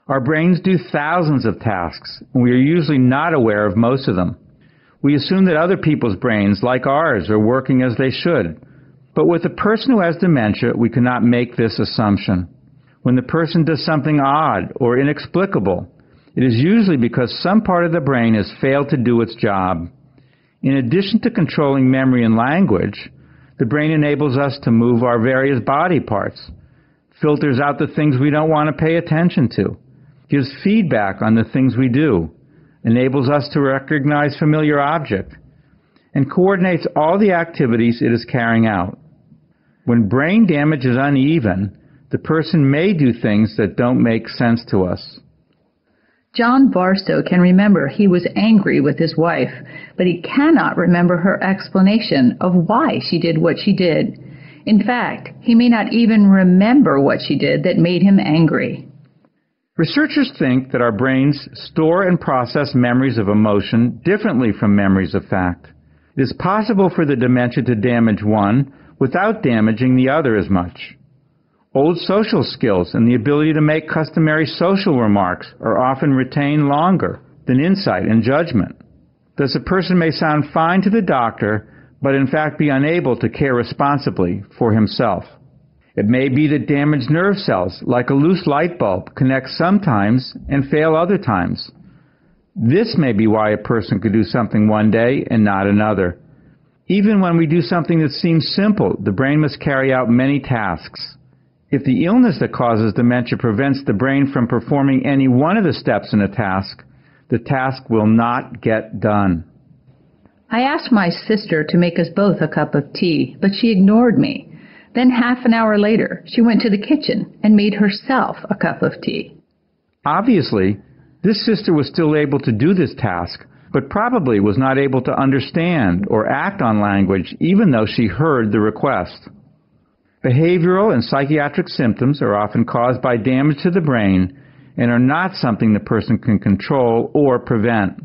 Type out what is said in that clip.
Our brains do thousands of tasks, and we are usually not aware of most of them. We assume that other people's brains, like ours, are working as they should. But with a person who has dementia, we cannot make this assumption. When the person does something odd or inexplicable, it is usually because some part of the brain has failed to do its job. In addition to controlling memory and language, the brain enables us to move our various body parts, filters out the things we don't want to pay attention to, gives feedback on the things we do, enables us to recognize familiar objects, and coordinates all the activities it is carrying out. When brain damage is uneven, the person may do things that don't make sense to us. John Barstow can remember he was angry with his wife, but he cannot remember her explanation of why she did what she did. In fact, he may not even remember what she did that made him angry. Researchers think that our brains store and process memories of emotion differently from memories of fact. It is possible for the dementia to damage one without damaging the other as much. Old social skills and the ability to make customary social remarks are often retained longer than insight and judgment. Thus, a person may sound fine to the doctor, but in fact be unable to care responsibly for himself. It may be that damaged nerve cells, like a loose light bulb, connect sometimes and fail other times. This may be why a person could do something one day and not another. Even when we do something that seems simple, the brain must carry out many tasks. If the illness that causes dementia prevents the brain from performing any one of the steps in a task, the task will not get done. I asked my sister to make us both a cup of tea, but she ignored me. Then half an hour later, she went to the kitchen and made herself a cup of tea. Obviously, this sister was still able to do this task, but probably was not able to understand or act on language even though she heard the request. Behavioral and psychiatric symptoms are often caused by damage to the brain and are not something the person can control or prevent.